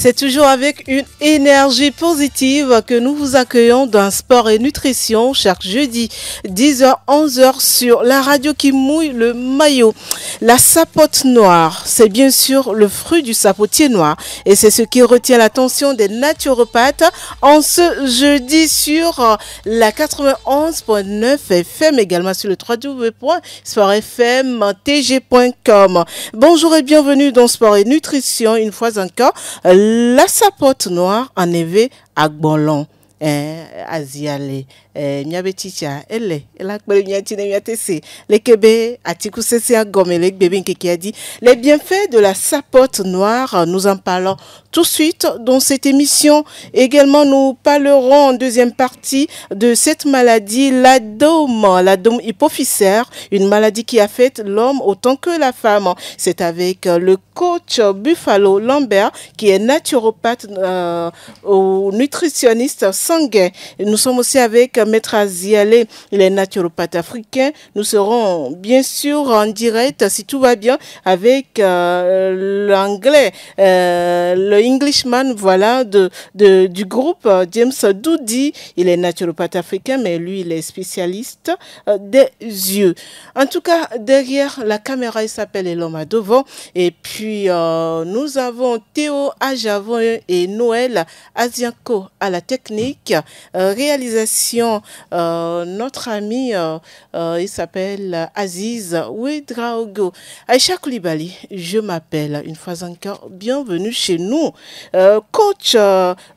C'est toujours avec une énergie positive que nous vous accueillons dans Sport et Nutrition chaque jeudi 10h-11h sur la radio qui mouille le maillot. La sapote noire, c'est bien sûr le fruit du sapotier noir et c'est ce qui retient l'attention des naturopathes en ce jeudi sur la 91.9 FM, également sur le www.sportfmtg.com. Bonjour et bienvenue dans Sport et Nutrition. Une fois encore, la sapote noire en éveil à Bonlon. Aziale miabeticha elle la kpere miatine miatese le kebe atiku sese agomele bébé qui a dit les bienfaits de la sapote noire. Nous en parlons tout de suite dans cette émission. Également, nous parlerons en deuxième partie de cette maladie, la dome hypophysaire, une maladie qui affecte l'homme autant que la femme. C'est avec le coach Buffalo Lambert qui est naturopathe ou nutritionniste sanguin. Nous sommes aussi avec Maître Aziale, il est naturopathe africain. Nous serons bien sûr en direct, si tout va bien, avec l'anglais, le Englishman, voilà, du groupe James Doudi. Il est naturopathe africain, mais lui, il est spécialiste des yeux. En tout cas, derrière la caméra, il s'appelle Eloma Devant. Et puis, nous avons Théo Ajavon et Noël Azianko à la technique. Réalisation, notre ami, il s'appelle Aziz Ouedraogo. Aïcha Koulibaly, je m'appelle une fois encore, bienvenue chez nous. Coach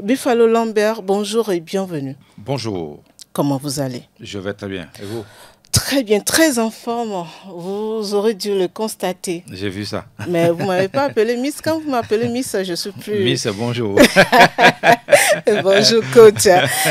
Buffalo Lambert, bonjour et bienvenue. Bonjour. Comment vous allez? Je vais très bien. Et vous? Très bien, très en forme. Vous aurez dû le constater. J'ai vu ça. Mais vous ne m'avez pas appelé Miss. Quand vous m'appelez Miss, je suis plus... Miss, bonjour. Bonjour, coach.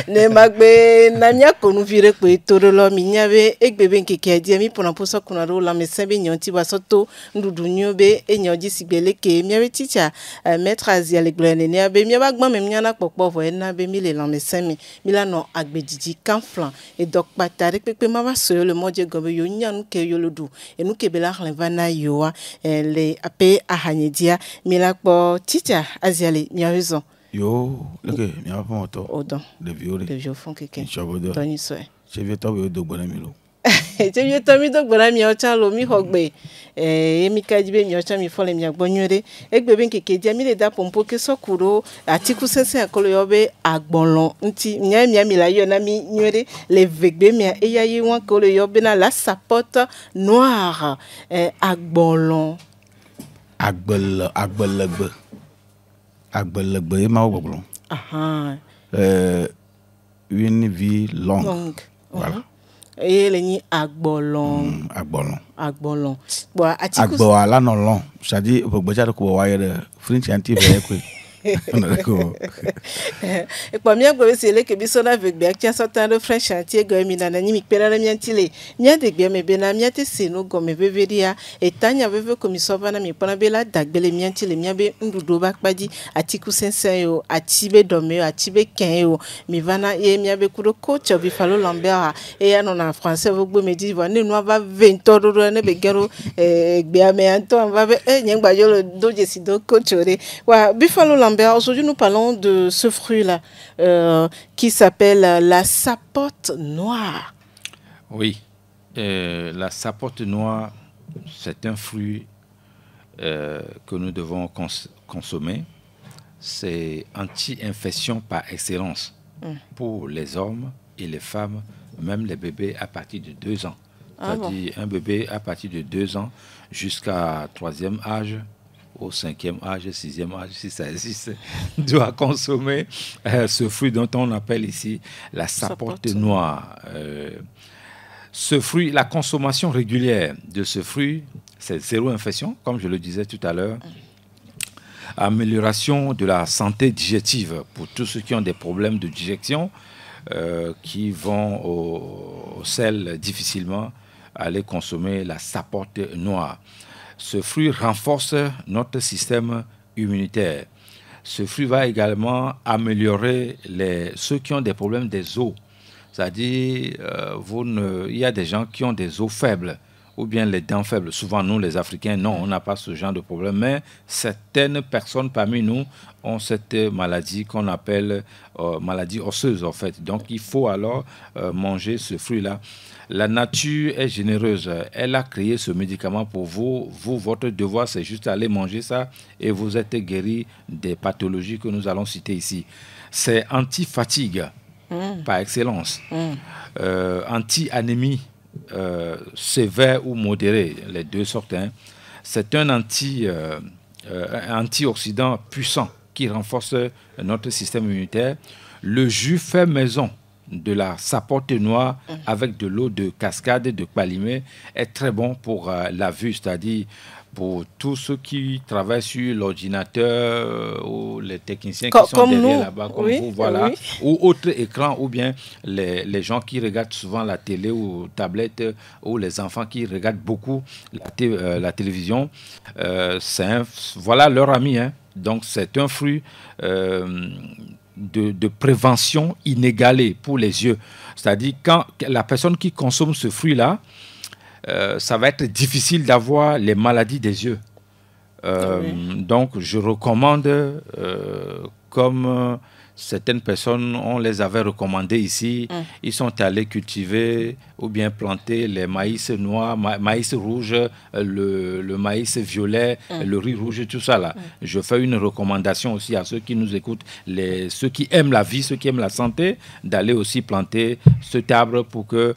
Ne magbe namia konu vire ko itorolo minyabe egbebe nkeke adi pour na posa kuna ro la mesembe nyonti basoto ndudu nyobe enyoji sigbele ke miabe teacher maître Aziale glene ne abe miaba gban me miana popo vo na be mi le la mesemi milano agbedidi kanflan et donc patare pepe maba so le modje gobe yo nyanu ke yo lodu et nous ke bela vana yoa le ape ahanyedia milakpo teacher Aziale miawezo. Yo, ok, mi a pas moto. Odon. De violé. De vieux font quelqu'un. Chabodo. Tony Soe. Je vais t'envoyer de bonnes milo. Je viens t'amener de bonnes mi ocha lo mi hogbe. Mi kajibe mi ocha mi fole mi agbonyore. Egbebe nkeke dia mi le da pompo ke sokuro atiku sese akolo yobe agbonlon nti nya mi la yo na mi nyore le vegbe mi eya yi wan ko le yobe na la sapote noire agbonlon. Agbelegbe ma ogbon. Une vie longue. Voilà. Et les ni agbolon. Agbolon. Bon, atiku. Agbo ala no long. C'est-à-dire ogboja ko wa yere French anti be ko. Et pour moi, c'est le que bisona avec bien qui a sorti de French chantier gomi na ni mi pera na miantile. Mia de bien me bena mia te seno gomi beveria et tanya veve comme sova na mi pona bela dagbele miantile mia be ndudo bakpadi atiku sensen yo atibe dome yo atibe ken yo mi vana e mia be kudo coach Buffalo Lambert et ya non en français vous me dit va ne va 20 euros ne be gero gbe me anto va be nyengba yo le doje si do coach ore wa Buffalo Lambert. Aujourd'hui, nous parlons de ce fruit-là qui s'appelle la sapote noire. Oui, la sapote noire, c'est un fruit que nous devons consommer. C'est anti-infection par excellence pour les hommes et les femmes, même les bébés à partir de 2 ans. C'est-à-dire un bébé à partir de 2 ans jusqu'à 3e âge, au 5e âge, 6e âge, si ça existe, doit consommer ce fruit dont on appelle ici la sapote noire. Ce fruit, la consommation régulière de ce fruit, c'est 0 infection, comme je le disais tout à l'heure. Amélioration de la santé digestive pour tous ceux qui ont des problèmes de digestion, qui vont au sel difficilement, aller consommer la sapote noire. Ce fruit renforce notre système immunitaire. Ce fruit va également améliorer ceux qui ont des problèmes des os. C'est-à-dire, il y a des gens qui ont des os faibles ou bien les dents faibles. Souvent, nous, les Africains, non, on n'a pas ce genre de problème. Mais certaines personnes parmi nous ont cette maladie qu'on appelle maladie osseuse, en fait. Donc, il faut alors manger ce fruit-là. La nature est généreuse. Elle a créé ce médicament pour vous. Vous, votre devoir, c'est juste aller manger ça et vous êtes guéri des pathologies que nous allons citer ici. C'est anti-fatigue par excellence, anti-anémie sévère ou modérée, les deux sortes. Hein. C'est un antioxydant puissant qui renforce notre système immunitaire. Le jus fait maison de la sapote noire avec de l'eau de cascade de Kpalimé est très bon pour la vue, c'est-à-dire pour tous ceux qui travaillent sur l'ordinateur ou les techniciens qui sont derrière là-bas, comme vous, voilà, ou autres écrans, ou bien les gens qui regardent souvent la télé ou tablette, ou les enfants qui regardent beaucoup la télévision. Voilà leur ami, hein. Donc c'est un fruit de prévention inégalée pour les yeux. C'est-à-dire quand la personne qui consomme ce fruit-là, ça va être difficile d'avoir les maladies des yeux. Donc, je recommande, comme certaines personnes, on les avait recommandés ici, ils sont allés cultiver ou bien planter les maïs noirs, maïs rouge, le maïs violet, le riz rouge, tout ça là. Je fais une recommandation aussi à ceux qui nous écoutent, ceux qui aiment la vie, ceux qui aiment la santé, d'aller aussi planter cet arbre pour que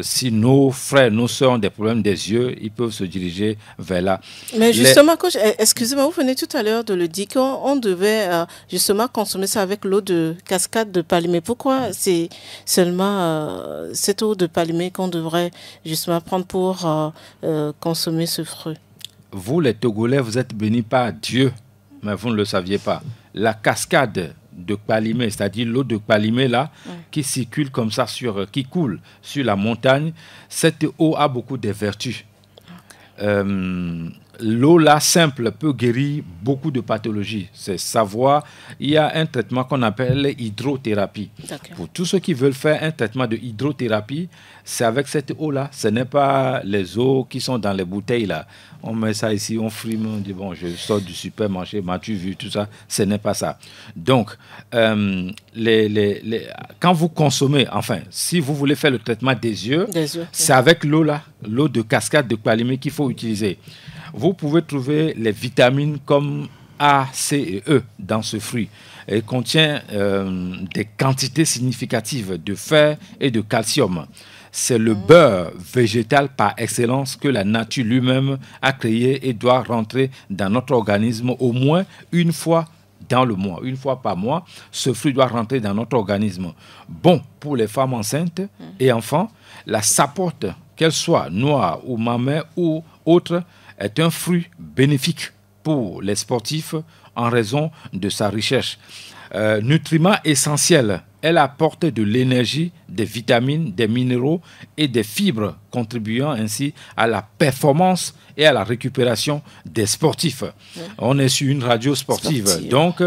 si nos frères, nos soeurs ont des problèmes des yeux, ils peuvent se diriger vers là. Mais justement, coach, excusez-moi, vous venez tout à l'heure de le dire qu'on devait justement consommer ça avec l'eau de cascade de Kpalimé. Pourquoi c'est seulement cette eau de Kpalimé qu'on devrait justement prendre pour consommer ce fruit? Vous, les Togolais, vous êtes bénis par Dieu, mais vous ne le saviez pas. La cascade de Kpalimé, c'est-à-dire l'eau de Kpalimé là, qui circule comme ça, qui coule sur la montagne, cette eau a beaucoup de vertus. L'eau là simple peut guérir beaucoup de pathologies. C'est savoir, il y a un traitement qu'on appelle hydrothérapie. Pour tous ceux qui veulent faire un traitement de hydrothérapie, c'est avec cette eau là. Ce n'est pas les eaux qui sont dans les bouteilles là. On met ça ici, on frime, on dit bon, je sors du supermarché, m'as-tu vu, tout ça. Ce n'est pas ça. Donc, quand vous consommez, enfin, si vous voulez faire le traitement des yeux, c'est avec l'eau là, l'eau de cascade de Kpalimé qu'il faut utiliser. Vous pouvez trouver les vitamines comme A, C et E dans ce fruit. Il contient des quantités significatives de fer et de calcium. C'est le beurre végétal par excellence que la nature lui-même a créé et doit rentrer dans notre organisme au moins une fois dans le mois, une fois par mois. Ce fruit doit rentrer dans notre organisme. Bon pour les femmes enceintes et enfants, la sapote, qu'elle soit noire ou mamelle ou autre, est un fruit bénéfique pour les sportifs en raison de sa richesse. Nutriments essentiels, elle apporte de l'énergie, des vitamines, des minéraux et des fibres, contribuant ainsi à la performance et à la récupération des sportifs. On est sur une radio sportive. Donc,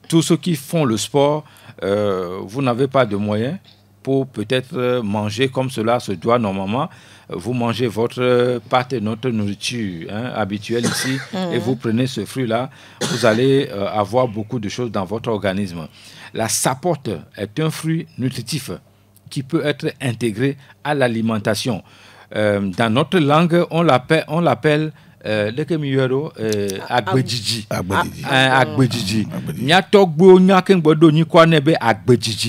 tous ceux qui font le sport, vous n'avez pas de moyens pour peut-être manger comme cela se doit normalement. Vous mangez votre pâte et notre nourriture habituelle ici et vous prenez ce fruit-là, vous allez avoir beaucoup de choses dans votre organisme. La sapote est un fruit nutritif qui peut être intégré à l'alimentation. Dans notre langue, on l'appelle agbedjiji.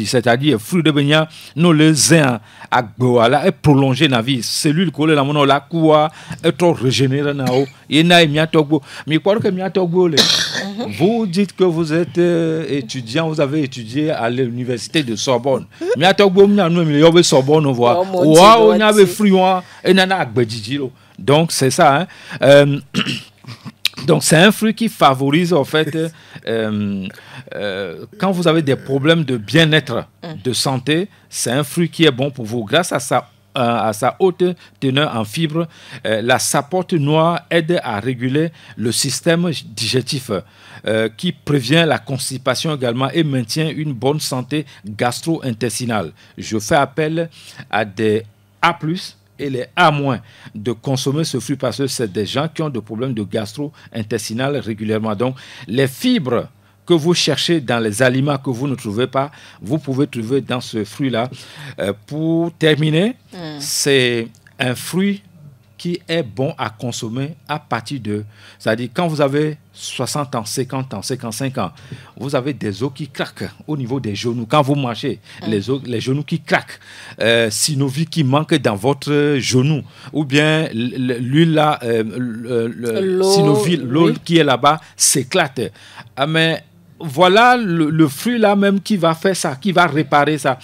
C'est-à-dire fruit de benya no le zin agboala est prolongé na vie cellule collée la mono la quoi est trop régénéré na o yena miatogbo mi crois que miatogbo le. Vous dites que vous êtes étudiant, vous avez étudié à l'université de Sorbonne. Miatogbo mna no mi yobe Sorbonne on voit wa on avait fruit et nana agbedjiji lo. Donc, c'est ça. Hein. Donc, c'est un fruit qui favorise, en fait, quand vous avez des problèmes de bien-être, de santé, c'est un fruit qui est bon pour vous. Grâce à sa haute teneur en fibres, la sapote noire aide à réguler le système digestif, qui prévient la constipation également et maintient une bonne santé gastro-intestinale. Je fais appel à des A+, il est à moins de consommer ce fruit parce que c'est des gens qui ont des problèmes de gastro-intestinal régulièrement. Donc, les fibres que vous cherchez dans les aliments que vous ne trouvez pas, vous pouvez trouver dans ce fruit-là. Pour terminer, c'est un fruit qui est bon à consommer à partir de... C'est-à-dire, quand vous avez 60 ans, 50 ans, 55 ans, vous avez des os qui craquent au niveau des genoux. Quand vous marchez, les genoux qui craquent, synovie qui manque dans votre genou, ou bien l'huile là, synovie, l'eau qui est là-bas s'éclate. Mais voilà le fruit là même qui va faire ça, qui va réparer ça.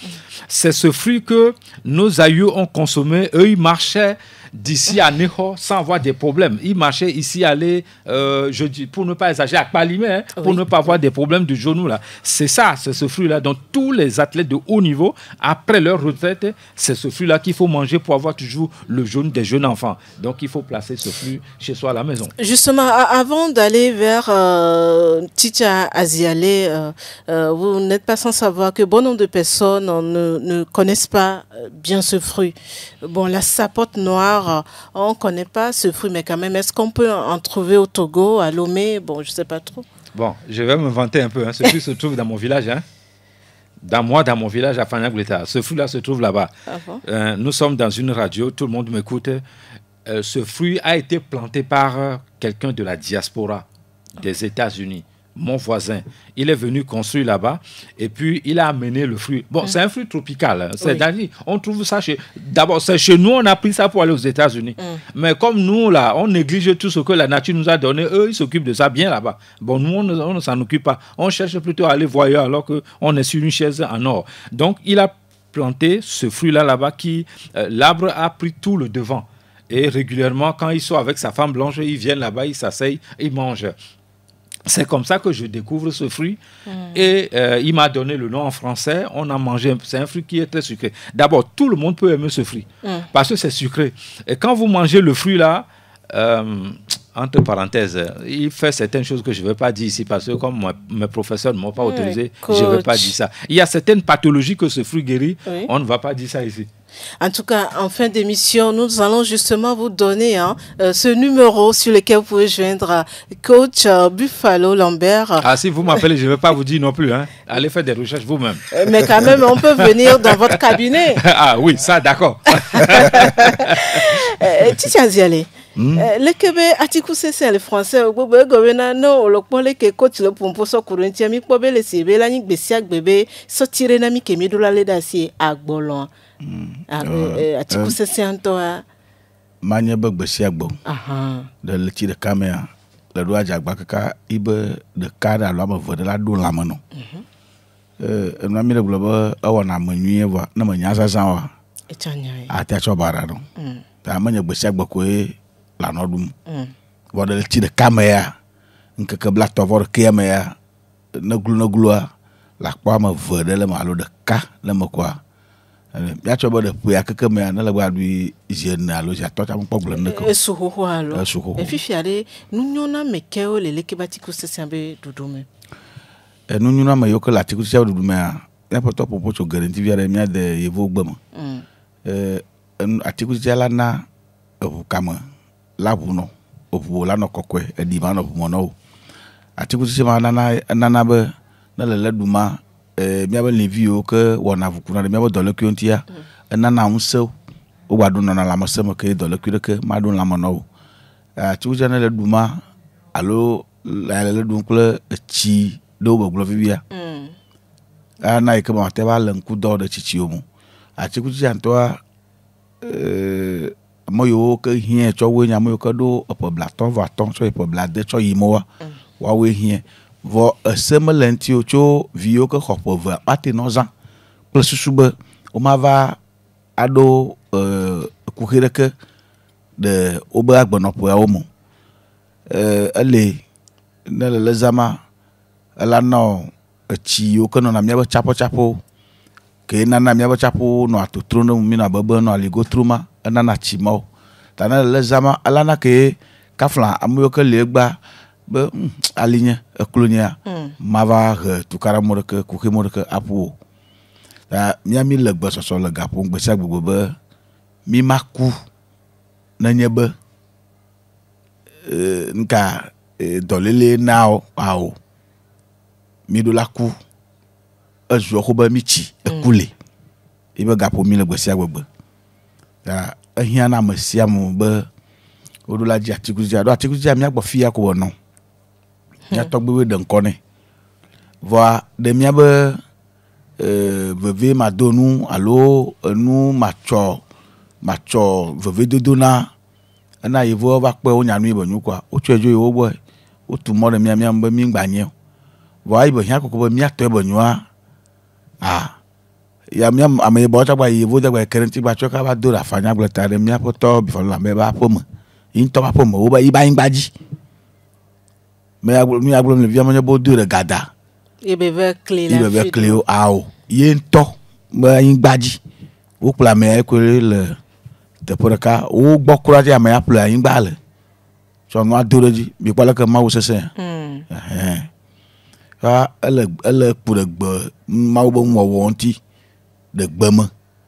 C'est ce fruit que nos aïeux ont consommé. Eux, ils marchaient d'ici à Neho sans avoir des problèmes. Ils marchaient ici, aller, je dis, pour ne pas exagérer, à Palimé, pour ne pas avoir des problèmes de genoux là. C'est ça, c'est ce fruit-là. Donc tous les athlètes de haut niveau, après leur retraite, c'est ce fruit-là qu'il faut manger pour avoir toujours le genou des jeunes enfants. Donc il faut placer ce fruit chez soi à la maison. Justement, avant d'aller vers Ticha Aziale, vous n'êtes pas sans savoir que bon nombre de personnes ne connaissent pas bien ce fruit. Bon, la sapote noire, on ne connaît pas ce fruit, mais quand même, est-ce qu'on peut en trouver au Togo, à Lomé? Bon, je ne sais pas trop. Bon, je vais me vanter un peu. Hein. Ce fruit se trouve dans mon village. Hein. Dans mon village à Fanagleta. Ce fruit-là se trouve là-bas. Ah bon? Nous sommes dans une radio, tout le monde m'écoute. Ce fruit a été planté par quelqu'un de la diaspora des États-Unis. Mon voisin, il est venu construire là-bas et puis il a amené le fruit. Bon, c'est un fruit tropical. On trouve ça d'abord, c'est chez nous, on a pris ça pour aller aux États-Unis. Mais comme nous, là, on néglige tout ce que la nature nous a donné, eux, ils s'occupent de ça bien là-bas. Bon, nous, on ne s'en occupe pas. On cherche plutôt à aller voir alors qu'on est sur une chaise en or. Donc, il a planté ce fruit-là là-bas qui, l'arbre a pris tout le devant. Et régulièrement, quand ils sont avec sa femme blanche, ils viennent là-bas, ils s'asseyent, ils mangent. C'est comme ça que je découvre ce fruit et il m'a donné le nom en français. On a mangé, c'est un fruit qui est très sucré. D'abord, tout le monde peut aimer ce fruit parce que c'est sucré. Et quand vous mangez le fruit là, entre parenthèses, il fait certaines choses que je ne vais pas dire ici parce que comme mes professeurs ne m'ont pas autorisé, je ne vais pas dire ça. Il y a certaines pathologies que ce fruit guérit, on ne va pas dire ça ici. En tout cas, en fin d'émission, nous allons justement vous donner ce numéro sur lequel vous pouvez joindre coach Buffalo Lambert. Ah, si vous m'appelez, je ne vais pas vous dire non plus. Hein. Allez faire des recherches vous-même. Mais quand même, on peut venir dans votre cabinet. Ah oui, ça, d'accord. Ticha Aziale. Le Québec, Atikou c'est le français. Le gouvernement, le point que coach le pompo so courentia mi pobe le sebe la ni gbesiak bébé so tire na mi kemi do la leda si agbolon. Atikou c'est antoa. Manye be gbesiak bo. De le tire caméra. Le doa jagba kaka ibe de kada lo ma vode la do la mano. Na mi le globo awona manwie wa na manya zaza wa. Etanya. Ati cho bara no. Ta manye gbesiak bo ko la nodum wala le ti de kamea nke ke blato vor kemea na glu la kwa ma vede le ma lo de ka le ma kwa ya cho bo de pu ya ke mea na le gba du jeune alo ja to ta mo problem ne ko esu ho alo e fifiare nu nyona mekeo le ke batiku se sembe dudume nu nyona ma yo ke la tiku se dudume ya poto popo cho garanti viare mia de yevo gbama atiku se la na kama labuno opu la no kokwe edi ma no mono atiku se ma nana be na le duma mi aba levio ke wona vukuna mi aba dole kiontia nana unso o gbadun na la masema ke dole ke ma dun la mono atiku se na le duma alo la le dun kule chi do bo glovia ana e ke ma te ba le nku do de chichi omu atiku se antoa moyo ke hien cho we nya moyo ke do opo blaton va ton cho opo blade cho yimo wa we hien vo semelenti o cho vio ke khopo va pati no zan plus sube o ma va ado kuhire ke de oba agbono po o mo ale na le zama ala no chi o ke no na mi ba chapo ke na mi ba chapo no atotro no mi na baba no aligo truma nana chimo tana le zama alana ke kafla amuyo ke legba be alinya eklonia mava tukara mo ke kuke mo ke apu ta miami legba so le gapo gbesa gbogbo be mi maku nenye be nka dɔlele nao ao mi do la ku ezuɔ ko be mi tsi ekule ibe gaƒo mi le gbe sia gbegbe ta ehia na ame sia me be woɖo la dzi atikutsetse ɖo atikutsetse mía gbɔ fia ko wònɔ mía tɔgbuiwo ɖe ŋkɔ nɛ vɔa ɖe mía be veve mado nu alo enu matsɔ veve dodo na ena yevuwo va kpe wo nyanui be nyu koa wotsɔe dzo yi wo gbɔe wotu mɔ ɖe mía be mí ŋgba nye o vɔa yi be hiã koko be mía tɔe be nyua ya mía ame yibɔ tsagba yevu tsagba kereŋti gba tsɔ kaba do ɖe afanya gblẽ ta ɖe míaƒe tɔ bifɔlo lambe be aƒeme yi ŋutɔ ƒe aƒeme wo be yi ba anyigba dzi me ya gblɔ le via me nye be wodoe ɖe gada Ibeve kle o awo ye ŋutɔ be anyigba dzi wokplɔ ame ya koe le teƒe ɖeka wo gbɔ kura dzi ame ya ƒle anyigba le tsɔ nua do ɖe dzi mi kpɔ leke mawu sesẽ ele kpu ɖe gbe mawu be ŋuwɔwɔ ŋuti ɖe gbe me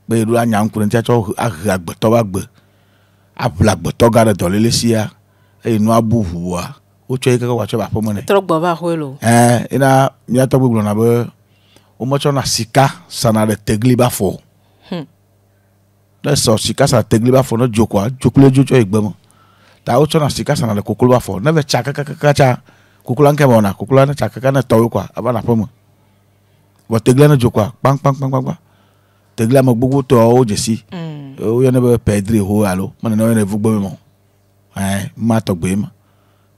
be yeɖo la nya ŋku ɖe ŋuti atsɔ ahe agbetɔ be agbe aƒle agbetɔ ga ɖe dɔléle sia eye nua bu ʋua wotsɔ yi keke wòatsɔ va aƒeme nɛ trɔ gbɔ va hoe lo ena mía tɔgbe gblɔna be wometsɔna sika sana ɖe tegli be afɔ ne sɔ sika sana tegli be afɔ ne dzo koa dzokple dzo tsɔ yi gbe me ta wotsɔna sika sana ɖe koklo be afɔ ne ve tsa kakaka tsa koklo la ŋkɛ me wɔna koklo la ne tsa kaka ne tɔwo koa ava na aƒeme vɔ teglia ne dzo koa kpaŋkpaŋkpaŋkpaŋ teglia me gbogbo tɔwo wo dzesi woyɔnɛ be pɛdri ho alo me nene woyɔnɛ vugbeme mɔ ma tɔgbe ma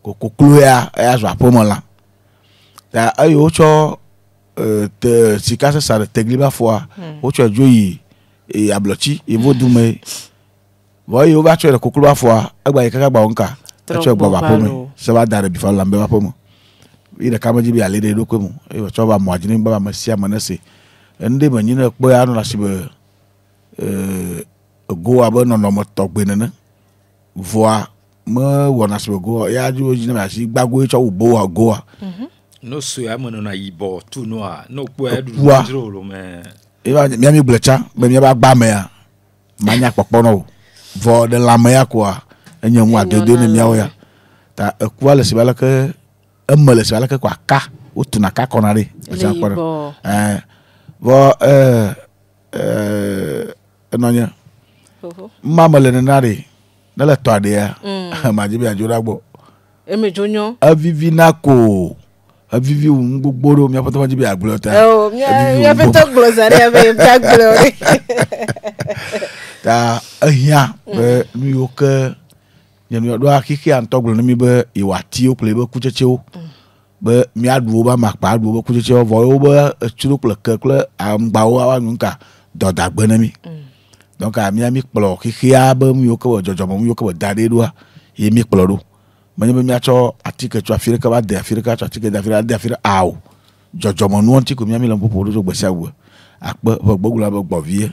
koklo ya zɔ aƒeme la ta eye wotsɔ sika sesa ɖe tegli be afɔa wotsɔ dzo yi ablɔtsi yevo dume vɔ eye wova tsɔe ɖe koklo be afɔa egba yi kaka gba wo ŋka etsɔe gbɔ va aƒeme se va da ɖe bifalo lambe be aƒeme yi ɖeka me dzi be ali ɖe eɖokui mu eye wòtsɔ va mɔa dzi ne be ame sia ame ne se enu ɖe me nyi ne kpe anɔ asi be ego abe nɔnɔme tɔgbe nene vɔa me wɔna si be goa ya dzo dzi ne asi gbagoe tsɔ wu boa goa no so ya me nɔna yibɔ tu noa no kpɔ ya ɖuɖu dzro lo mɛ eva mía mi gblẽ tsa be mía be agba mea manya kpɔkpɔ nɔ o vɔ ɖe lãme ya koa enye ŋu adodo ne míawo ya ta ekua le si ba leke eme le si ba leke ko aka wotuna aka kɔna ɖe esi akpɔ ɖe vɔ enɔnye ma me le nena ɖe ne le tɔ aɖea madzi be adzo ɖa gbɔ emedzo nyɔ evivi na ko evivi wu nu gbogbo ɖewo míaƒe tɔ madzi be agblɔ ta míaƒe tɔ gblɔ za ɖe be mía gblɔ ɖe ta ehiã be nu yiwo ke nye ɖo xixia ŋutɔ gblɔ ne mi be yewoatiwo kple be kutsetsewo be míaɖu wo be amakpa aɖu wo be kutsetsewo vɔ wo be etsuro kple ke kple amgbawo ava nu ka dɔdagbe ne mi donc mía mi kplɔ xixia be nu yiwo ke wɔ dzɔdzɔme nu yiwo ke wɔ da ɖe ɖoa ye mi kplɔ ɖo menye be míatsɔ atike tso afi ɖeka va de afi ɖeka tsɔ atike de afi ɖeka ade afi ɖeka awo dzɔdzɔme nuwo ŋuti ko mía mi le ƒoƒo ɖo tso gbe sia gbe akpe ƒe gbogbo be gbɔvie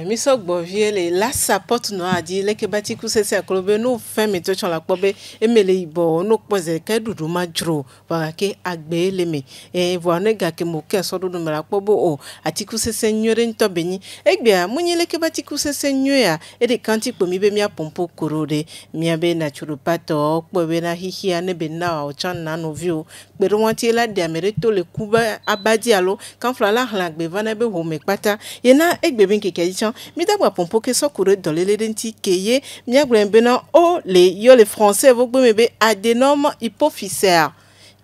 mi sɔ gbɔvie le la sapɔt nɔ adi leke bati kusese akolo be no fɛn mi to tsɔ la kpɔ be eme le yibɔ no kpɔ ze ke ɖuɖu ma dzro va ke agbe le me vɔ ne gake mo ke sɔ ɖoɖo me la kpɔ be o atikusese nyuie ɖe ŋutɔ be nyi egbea mo nyi leke bati kusese nyuia eɖe kanti kpo mi be mía pɔmpo koro ɖe mía be naturopatɔ kpɔ be na xixia ne be na o tsã na noviwo kpe ɖe ŋuti la de ame ɖe to le ku be abadi alo kanfla la hlẽ agbe va na be home kpata yena egbe be nkeke dzi tsã mi dagba pɔmpo ke sɔ ku ɖe dɔléle ɖe ŋuti ke ye mía gblɔ be na o le yɔ le français vo gbe me be adénome hypophysaire.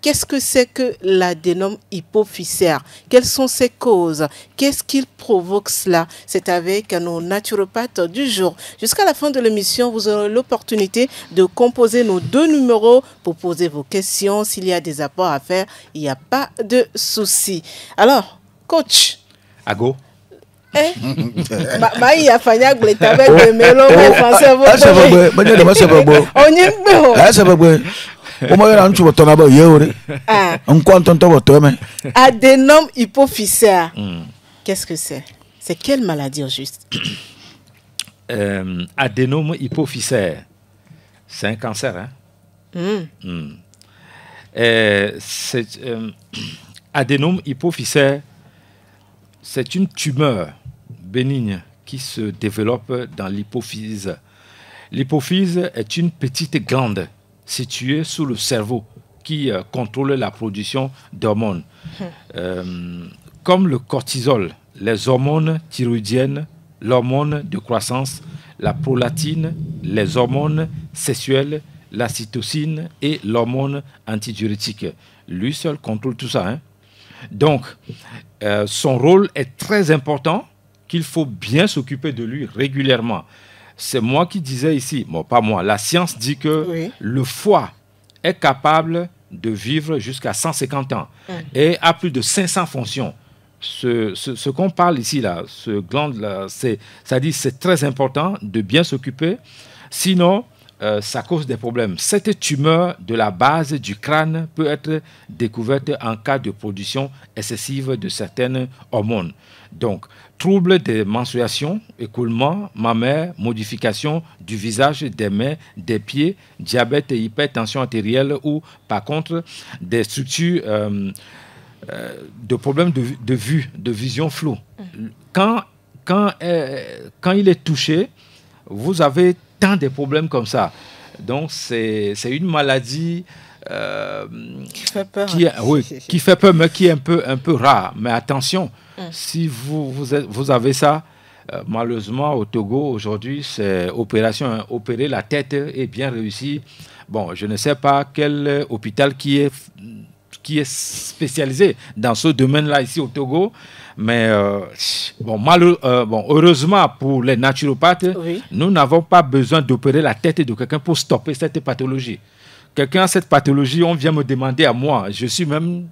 Qu'est-ce que c'est que l'adénome hypophysaire? Quelles sont ses causes? Qu'est-ce qui provoque cela? C'est avec nos naturopathes du jour. Jusqu'à la fin de l'émission, vous aurez l'opportunité de composer nos 2 numéros pour poser vos questions. S'il y a des apports à faire, il n'y a pas de souci. Alors, coach. Ago. Il y a fanya gleta avec le melo français. Adénome hypophysaire. Qu'est-ce que c'est? C'est quelle maladie au juste? Adénome hypophysaire, c'est un cancer. Adénome hypophysaire, c'est une tumeur bénigne qui se développe dans l'hypophyse. L'hypophyse est une petite glande située sous le cerveau qui contrôle la production d'hormones. Comme le cortisol, les hormones thyroïdiennes, l'hormone de croissance, la prolactine, les hormones sexuelles, la cytocine et l'hormone antidiurétique. Lui seul contrôle tout ça. Donc, son rôle est très important, qu'il faut bien s'occuper de lui régulièrement. C'est moi qui disais ici, bon, pas moi, la science dit que le foie est capable de vivre jusqu'à 150 ans et a plus de 500 fonctions. Ce qu'on parle ici, là, ce glande-là, ça dit c'est très important de bien s'occuper, sinon ça cause des problèmes. Cette tumeur de la base du crâne peut être découverte en cas de production excessive de certaines hormones. Donc, troubles des menstruations, écoulement mammaire, modification du visage, des mains, des pieds, diabète et hypertension artérielle ou, par contre, des structures de problèmes de vue, de vision floue. Quand il est touché, vous avez tant de problèmes comme ça. Donc, c'est une maladie qui fait peur. Qui fait peur, mais qui est un peu rare. Mais attention, si vous avez ça, malheureusement, au Togo, aujourd'hui, c'est opération, opérer la tête est bien réussi. Bon, je ne sais pas quel hôpital qui est spécialisé dans ce domaine-là ici au Togo. Mais heureusement pour les naturopathes, nous n'avons pas besoin d'opérer la tête de quelqu'un pour stopper cette pathologie. Quelqu'un a cette pathologie, on vient me demander à moi, je suis même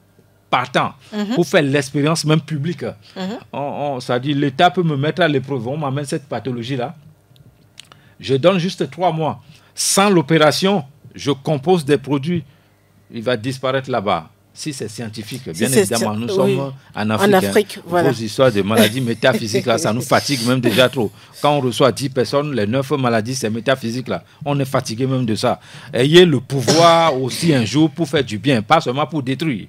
partant pour faire l'expérience même publique. C'est-à-dire l'État peut me mettre à l'épreuve, on m'amène cette pathologie-là. Je donne juste 3 mois. Sans l'opération, je compose des produits, il va disparaître là-bas. Si c'est scientifique, bien évidemment, nous sommes en Afrique. Voilà. Vos histoires de maladies métaphysiques, là, ça nous fatigue même déjà trop. Quand on reçoit 10 personnes, les 9 maladies, c'est métaphysique, là. On est fatigué même de ça. Ayez le pouvoir aussi un jour pour faire du bien, pas seulement pour détruire.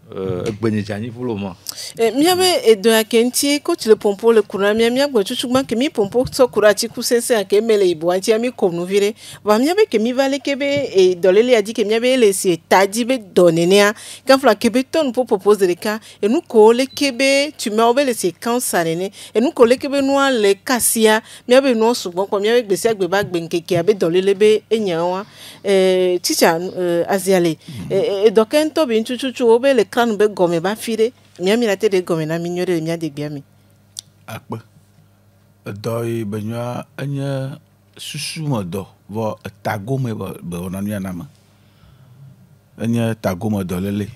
Pour le moment. Miabe de akenti ko le pompo le kuna miamia go chuchuma ke mi pompo so kurati kusense ake mele ibuanti ami komnu vire va miabe ke mi vale kebe e dolele a dit ke miabe le si tadi be donenea quand fla kebe ton pour proposer le cas et nous ko le kebe tu me obele se quand sarene et nous ko le kebe noa le kasia miabe no sugbon ko miabe gbese agbe ba gbenke ke abe dolele be enyawa teacher aziale e dokento bin chuchu obele kan be gome ba fire miami la tede gome na mignore mia de biami akpe doi benua anya susu modo vo tagome be onanu ya nama anya tagome do lele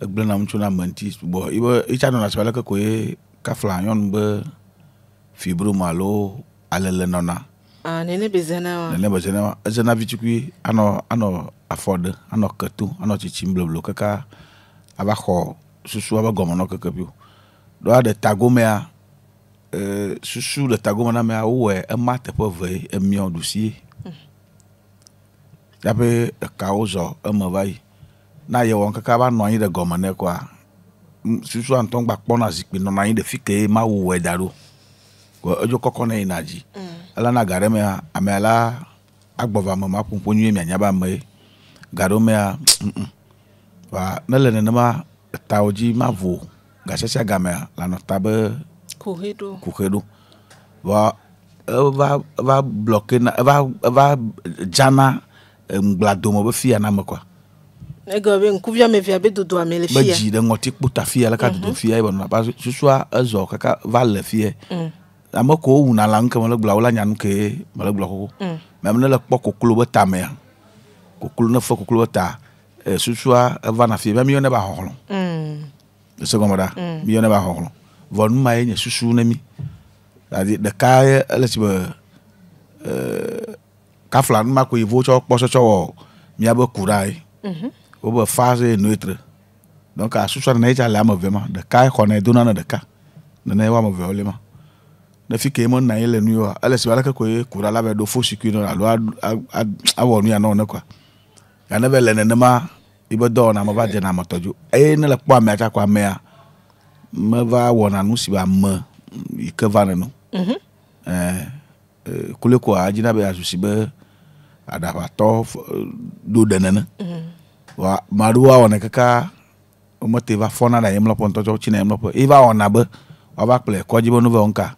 egble na mchu na manti bo ibo icha no na sala ka ko e ka flanyon be fibromalo alele nona nene bezena zena vitukui ano afford ano katu ano chichimblo kaka aba kho susu aba gomono kaka bio do ade tagomea susu de tagomana me awe e mate po ve e mion dossier yabe ka ozo e ma vai na ye won kaka ba no yin de gomone kwa susu anton gba pona zikpi no na yin de fike ma wo we daro ko ojo kokko na inaji ala na gare me amela agbova mama pomponyu mi anya ba me garo me wa na le na taoji ma vo gasesa gamea la no tabe kuhedo va bloquer na va jana ngladomo be fia na makwa ego be nkuvia me via be dodo amele fia ba ji de ngoti puta fia la ka dodo fia ba na ba susua ezo kaka va le fia amako una la nka mo le gla wala nyan ke mo le gla ko même ne le pokoklo be tamea koklo na fo koklo ta susua va na fie même yo ne ba hoholo se gomoda mi yo ne ba hoholo von mai ne susu na mi de kai le ti be ka flan ma ko ivo cho poso cho mi aba kurai o ba phase neutre donc a susua na ja la ma vraiment de kai ko na do na de ka ne wa ma violema na fike mo na ile nu yo ale si wala ka ko kura la be do fo sikino la lo a wonu ya no ne kwa ya na be le ne ma ibe do na ma ba je na matoju ne le kwa me acha kwa me a me va wona nu si ba me ike va ne no kule ko ajina be asusi be adabato do denene wa maruwa ona kaka o mate va fona na yemlo ponto jo china yemlo po iva ona be wa ba ple ko jibo no vonka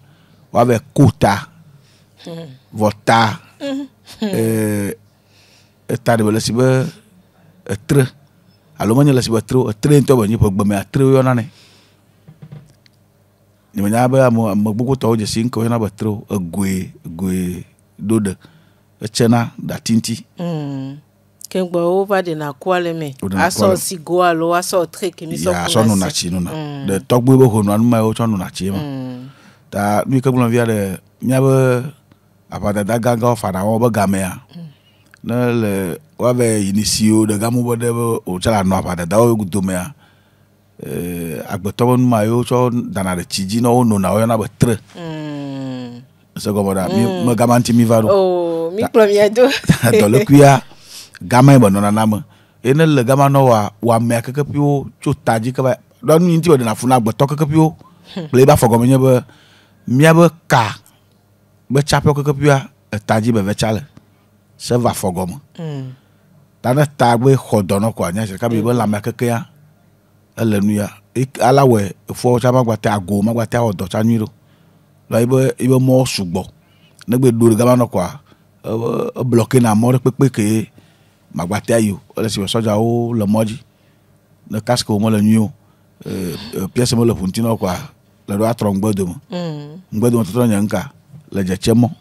wa be kuta vota tade be lesibe tre alo manya lesibe tre nto be ni po gbe me tre yo na ne ni manya be mo buku to je sin ko na be tre egwe dode chena da tinti kengba over de na kwale me aso sigo alo aso trek mi so ya so no na chi no na de togbo be ho no anu ma o cho no na chi ma ta mi ka bulon via de mi aba apa da ganga fa na o ba gamea na le wa be inisio de gamu bo de o chala no apa da o gudo me agbeto no ma yo cho dana de chiji no no na o na be tre so go boda mi gamanti mi varo oh mi premier do do le kuya gama ba no na nama ene le gama no wa me akaka pio cho taji ka ba don mi nti o de na funa agbeto kaka pio ple ba fogo me be mia be ka be chapo kaka pio taji be vechale se va fogo mo tana tagbe khodono kwa nya ka be la me akaka ya aleluya alawe fo cha magbate ago magbate odo cha nyiro la ibe mo sugbo negbe do gama no kwa bloquer na mo pepe ke magbate ayo ole si soja o le moji le casque o mo le nuyo pièce mo le puntino kwa le do atro ngbedo mo ngbedo to nyanka le je chemo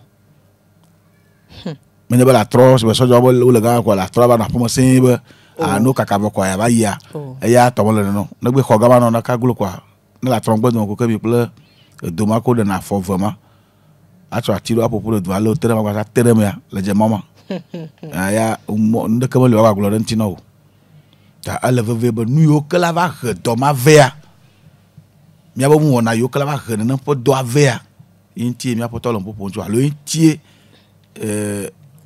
menye ba la tro se soja o le gama kwa la tro ba na pomo simbe no kakabo kwa ya ba ya to mo le no negbe kho gama no na kagulo kwa na la tro ngbedo ko ke bi ple domako de na fo vraiment acho atiro apopo de doalo tere ma kwa tere me le je mama ya nde kama le wa glo den tino ta ala veve ba nu yo kala va do ma vea mi abo mu na yo kala va na po do avea inti mi apoto lo popo njo alo inti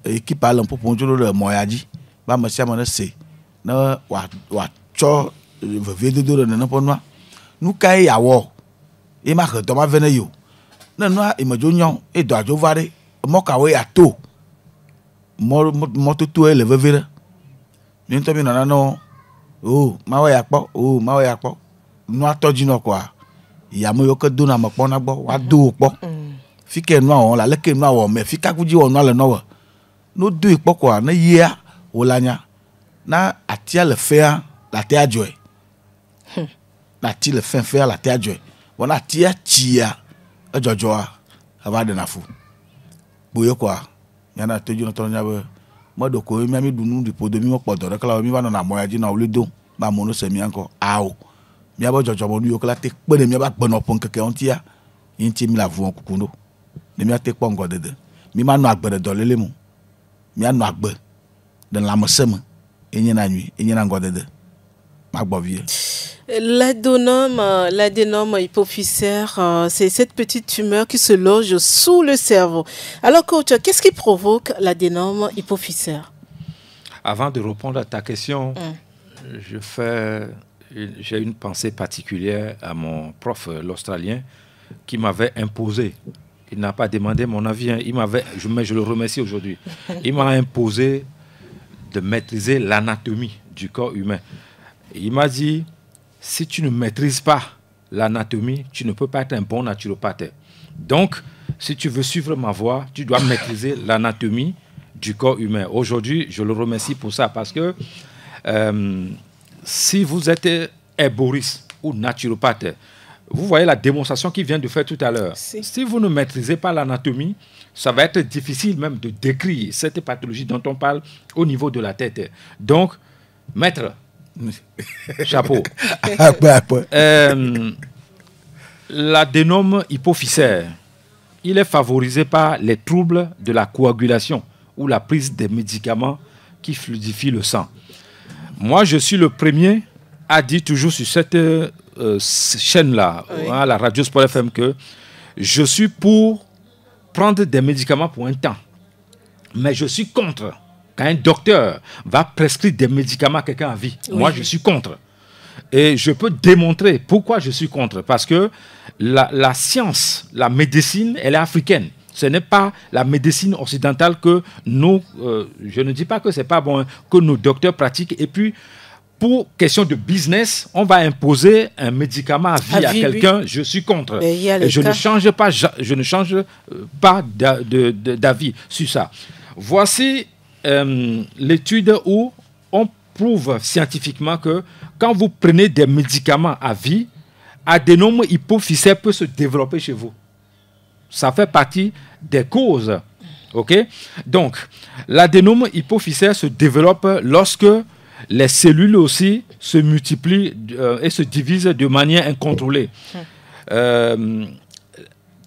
equipe lo popo njo le moyaji ba ma sia mo na se na wa cho veve de do na po no nu kai yawo e ma do ma vene yo na no e ma jo nyon e do ajo vare mo ka we ato mo to e le vevere ni to mi na no ma we apo ma we apo no atoji no kwa ya mo yo ke do na mo pon na gbo wa do po fike no awon la leke no awon me fika kuji won no le no wa no do ipo kwa na yia wolanya na atia le fer la te ajo na ti le fin la te ajo wona tia chia ajojoa avade na fu boye kwa yana toju no tonya be modo ko mi ami dunu di podo mi mo podo re kala mi ba na moya ji na olido ba mo no se mi anko awo mi abo jojo mo nu yo kala te pe ne mi ba gbona pon keke on tia inti mi la vu on kukundo ne mi ate pongo dede mi ma no agbere do lele mu mi anu agbe de la mo sema enye na nwi enye na ngodede ma gbo vie. L'adénome hypophysaire, c'est cette petite tumeur qui se loge sous le cerveau. Alors, coach, qu'est-ce qui provoque l'adénome hypophysaire? Avant de répondre à ta question, j'ai une pensée particulière à mon prof, l'Australien, qui m'avait imposé. Il n'a pas demandé mon avis, hein, mais je le remercie aujourd'hui. Il m'a imposé de maîtriser l'anatomie du corps humain. Il m'a dit, si tu ne maîtrises pas l'anatomie, tu ne peux pas être un bon naturopathe. Donc, si tu veux suivre ma voie, tu dois maîtriser l'anatomie du corps humain. Aujourd'hui, je le remercie pour ça parce que si vous êtes herboriste ou naturopathe, vous voyez la démonstration qu'il vient de faire tout à l'heure. Si vous ne maîtrisez pas l'anatomie, ça va être difficile même de décrire cette pathologie dont on parle au niveau de la tête. Donc, maître, chapeau. L'adénome hypophysaire, il est favorisé par les troubles de la coagulation ou la prise des médicaments qui fluidifient le sang. Moi, je suis le premier à dire toujours sur cette chaîne-là, à la radio Sport FM, que je suis pour prendre des médicaments pour un temps. Mais je suis contre quand un docteur va prescrire des médicaments à quelqu'un à vie. Moi, je suis contre. Et je peux démontrer pourquoi je suis contre. Parce que la science, la médecine, elle est africaine. Ce n'est pas la médecine occidentale que nous, je ne dis pas que c'est pas bon, hein, que nos docteurs pratiquent. Et puis, pour question de business, on va imposer un médicament à vie à quelqu'un. Oui. Je suis contre. Et je ne change pas d'avis sur ça. Voici l'étude où on prouve scientifiquement que quand vous prenez des médicaments à vie, adénome hypophysaire peut se développer chez vous. Ça fait partie des causes. OK? Donc, l'adénome hypophysaire se développe lorsque les cellules aussi se multiplient et se divisent de manière incontrôlée.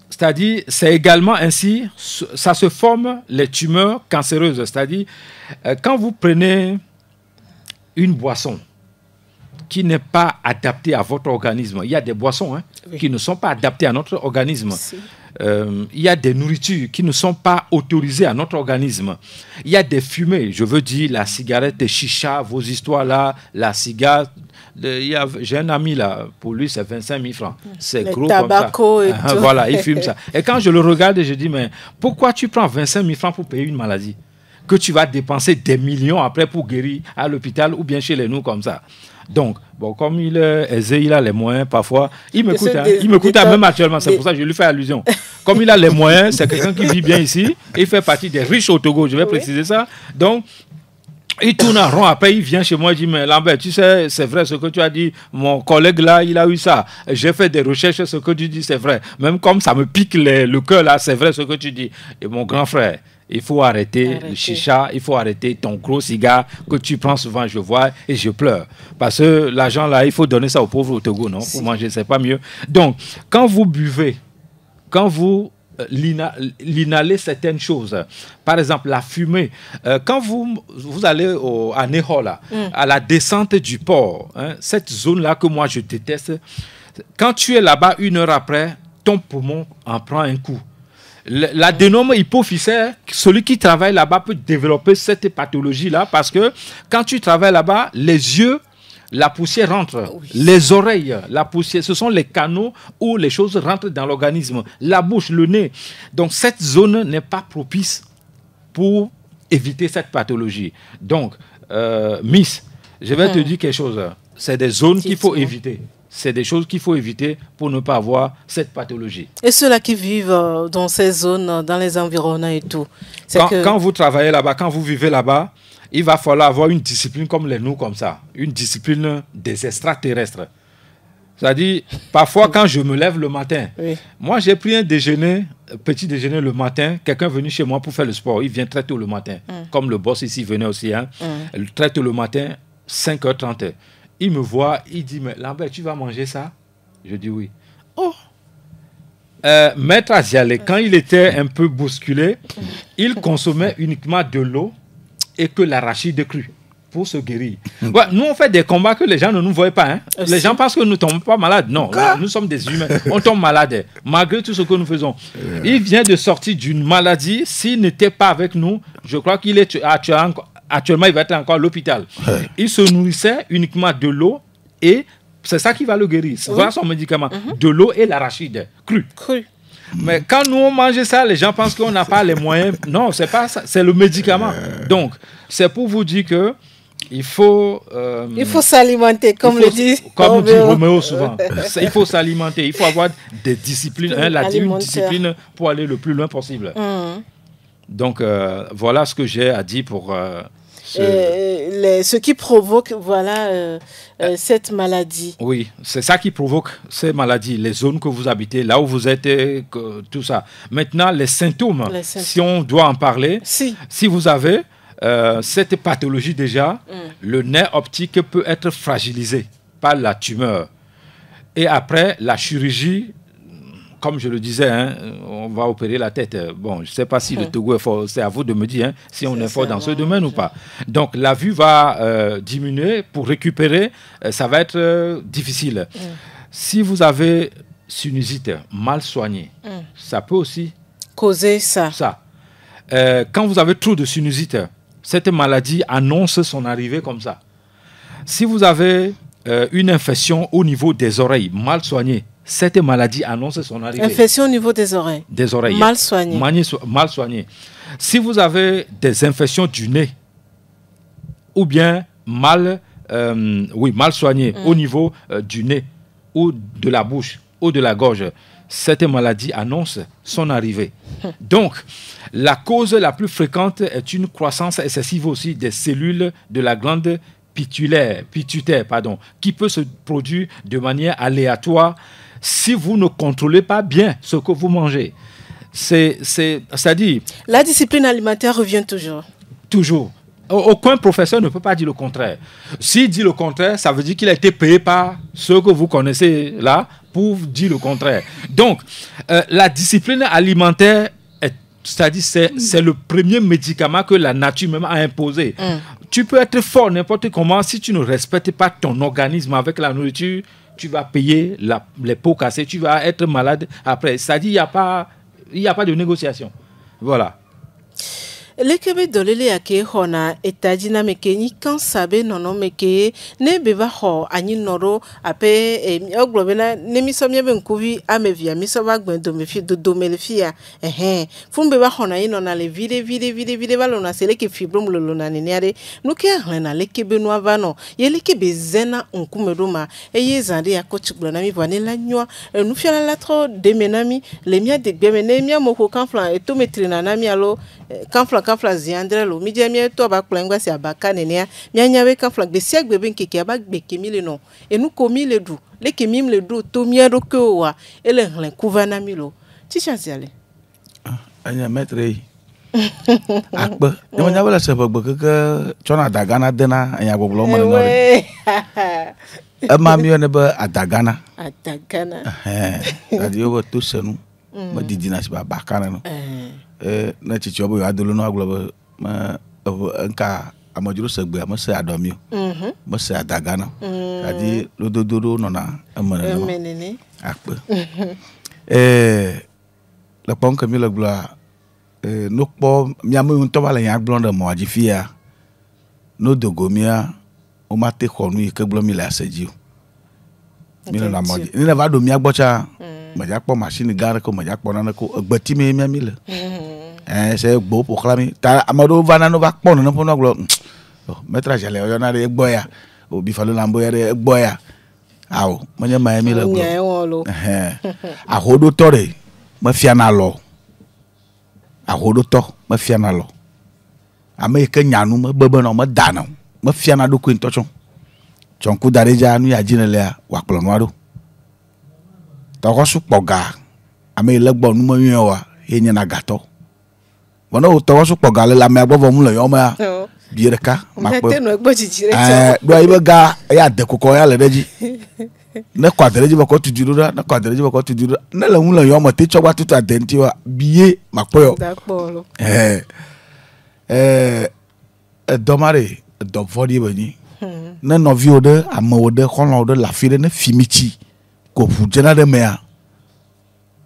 C'est-à-dire, c'est également ainsi, ça se forme les tumeurs cancéreuses. C'est-à-dire, quand vous prenez une boisson qui n'est pas adaptée à votre organisme, il y a des boissons qui ne sont pas adaptées à notre organisme. Il y a des nourritures qui ne sont pas autorisées à notre organisme. Il y a des fumées, je veux dire la cigarette, les chicha, vos histoires là, la cigare. J'ai un ami là, pour lui c'est 25 000 francs. C'est gros comme ça. Et tout. Voilà, il fume ça. Et quand je le regarde, je dis, mais pourquoi tu prends 25 000 francs pour payer une maladie que tu vas dépenser des millions après pour guérir à l'hôpital ou bien chez les nous comme ça? Donc, bon, comme il est aisé, il a les moyens, parfois, il m'écoute, il m'écoute même actuellement, c'est pour ça que je lui fais allusion. Comme il a les moyens, c'est quelqu'un qui vit bien ici, il fait partie des riches au Togo, je vais préciser ça. Donc, il tourne en rond, après il vient chez moi, il dit, mais Lambert, tu sais, c'est vrai ce que tu as dit, mon collègue là, il a eu ça, j'ai fait des recherches, ce que tu dis, c'est vrai. Même comme ça me pique le cœur là, c'est vrai ce que tu dis. Et mon grand frère, il faut arrêter le chicha, il faut arrêter ton gros cigare que tu prends souvent, je vois, et je pleure. Parce que l'argent là, il faut donner ça aux pauvres au Togo, non? Pour manger, c'est pas mieux. Donc, quand vous buvez, quand vous l'inhalez certaines choses, par exemple la fumée, quand vous allez à Neho, là, à la descente du port, cette zone-là que moi je déteste, quand tu es là-bas 1 heure après, ton poumon en prend un coup. L'adénome hypophysaire, celui qui travaille là-bas peut développer cette pathologie-là parce que quand tu travailles là-bas, les yeux, la poussière rentre. Oui. Les oreilles, la poussière, ce sont les canaux où les choses rentrent dans l'organisme. La bouche, le nez. Donc cette zone n'est pas propice pour éviter cette pathologie. Donc, Miss, je vais te dire quelque chose. C'est des zones qu'il faut éviter. C'est des choses qu'il faut éviter pour ne pas avoir cette pathologie. Et ceux-là qui vivent dans ces zones, dans les environnements et tout. Quand vous travaillez là-bas, quand vous vivez là-bas, il va falloir avoir une discipline comme les nous, comme ça. Une discipline des extraterrestres. C'est-à-dire, parfois, quand je me lève le matin, moi, j'ai pris un déjeuner, petit déjeuner le matin. Quelqu'un est venu chez moi pour faire le sport. Il vient très tôt le matin. Comme le boss ici venait aussi. Très tôt le matin, 5h30. Il me voit, il dit, mais Lambert, tu vas manger ça? Je dis oui. Oh! Maître Azialé, quand il était un peu bousculé, il consommait uniquement de l'eau et que l'arachide cru pour se guérir. Ouais, nous, on fait des combats que les gens ne nous voient pas. Hein. Les gens pensent que nous ne tombons pas malades. Non, là, nous sommes des humains. On tombe malade, malgré tout ce que nous faisons. Il vient de sortir d'une maladie. S'il n'était pas avec nous, je crois qu'il est actuellement, il va être encore à l'hôpital. Il se nourrissait uniquement de l'eau et c'est ça qui va le guérir. Voilà son médicament. De l'eau et l'arachide cru. Mais quand nous on mange ça, les gens pensent qu'on n'a pas les moyens. Non, c'est pas ça, c'est le médicament. Donc, c'est pour vous dire que il faut s'alimenter, comme le dit Roméo souvent. Il faut s'alimenter, il faut avoir des disciplines, une discipline pour aller le plus loin possible. Donc, voilà ce que j'ai à dire pour ce qui provoque cette maladie. Oui, c'est ça qui provoque ces maladies, les zones que vous habitez, là où vous êtes, tout ça. Maintenant, les symptômes, si on doit en parler, si vous avez cette pathologie déjà, le nerf optique peut être fragilisé par la tumeur. Et après, la chirurgie, comme je le disais, on va opérer la tête. Bon, je ne sais pas si le Togo est fort. C'est à vous de me dire si on est fort dans ce domaine ou pas. Donc, la vue va diminuer. Pour récupérer, ça va être difficile. Si vous avez sinusite mal soignée, ça peut aussi causer ça. Quand vous avez trop de sinusite, cette maladie annonce son arrivée comme ça. Si vous avez une infection au niveau des oreilles mal soignée, cette maladie annonce son arrivée. Infection au niveau des oreilles. Des oreilles. Mal soignée. Mal soignée. Si vous avez des infections du nez, ou bien mal soignées au niveau du nez, ou de la bouche, ou de la gorge, cette maladie annonce son arrivée. Donc, la cause la plus fréquente est une croissance excessive aussi des cellules de la glande pituitaire, qui peut se produire de manière aléatoire si vous ne contrôlez pas bien ce que vous mangez. C'est-à-dire... La discipline alimentaire revient toujours. Toujours. Aucun professeur ne peut pas dire le contraire. S'il dit le contraire, ça veut dire qu'il a été payé par ceux que vous connaissez là pour dire le contraire. Donc, la discipline alimentaire, c'est-à-dire c'est le premier médicament que la nature même a imposé. Tu peux être fort n'importe comment, si tu ne respectes pas ton organisme avec la nourriture, tu vas payer les pots cassés, tu vas être malade après. C'est-à-dire il n'y a pas de négociation. Voilà. Lekebe dolele ake hona etajina mekeni kan sabe nono meke ne beba ho anyi noro ape oglobena ne misomye benkuvi amevia misoba gbendo mefi do melfia fumbe ba hona ino na le vide balona seleke fibrom lolona neniare nuke hlena lekebe no avano ye lekebe zena onkumedoma eye zande yakochiglo na mi vanela nyoa nufiala latro de menami le mia de gbemene mia moko kanfla etometri na nami alo kanfla ziandre lo mi dia mi to ba klengwa si abaka nenia mi anyawe kanfla gbe si agbe ben keke aba gbe kemile no enu komi le du le kemim le du to mi ado ke wa ele hlen kuvana mi lo ti chanciale anya metre akbe no nya bala se bagbe ke chona dagana dena anya gboglo mo no ama mi one ba adagana adio go to senu ma didina si babaka no na chichi obo adolo no aglo ma nka amajuru segbe ma se adomio ma se adagana adi lododoro no na amene akpe la ponka mi la gla no po mi amu nto bala yan gblon de mo ajifia no dogomia o mate khonu ke gblon mi la seji mi na moji ni na va do mi agbocha maja po machine gare ko maja po na ko gbati mi mi le c'est beau pour clamer ta amado vana no va pon no pono glo metra jale yo na de gboya o bi falo lambo ya de gboya awo manya Miami le glo ahodo tore ma fiana lo ahodo to ma fiana lo ame ke nyanu ma bebe no ma dano ma fiana do ko ntochon chonku dareja nu ya jinele wa plono ado ta ko su poga ame le gbo nu ma yen wa yen na gato bona o tawo su pogale la me agbo mu le yo ma biereka ma po do ibe ga ya de kokko ya le deji ne kwadereji bako tuduru na kwadereji bako tuduru na le mu le yo ma te chogba tutu adenti wa biye ma po yo domare do vodi bani na no vi ode amode khonlo ode la fire ne fimichi ko fu jena de mea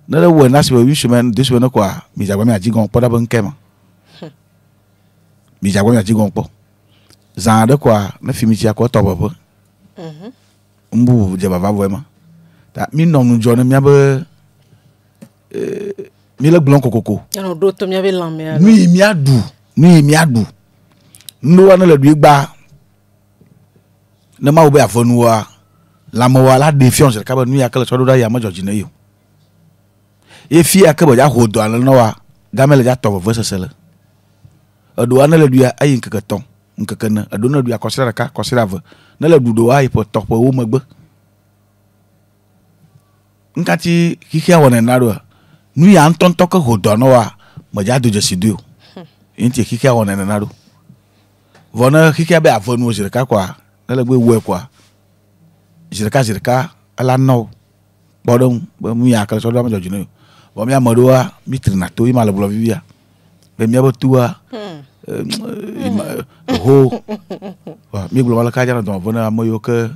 na le wo na se wi chemin de chemin quoi mi jagwa mi ajigon po da ban kema mi jagwa mi ajigon po zan de quoi na fimichi akọ to bobo mbu je baba vraiment ta mi non nu jona mi abe mi le glon kokoko no do to mi abe lamé mi mi adu no wa na le du gba na ma obe afonu wa la mo wa la défiance ka ba nu ya kala so do da ya ma joji na yo e fi akabo ja hodo an no wa gamele ja to vo sesele odo an le dua ayin kekaton nkekena odo na dua kosira ka kosira vo na le dudo wa ipo to po wo magbe nkati kiki awon na ro nu ya ntonto ka hodo no wa mo ja do jesidu inti kiki awon na ro vona kiki abe avonu o jirka kwa na le gbe wo kwa jirka ala no bodon mu ya kala so do ma joji no wa mi amadoa mitrina to ima le blovia be mi abotua ho wa mi glo wala ka jana do bona moyo ke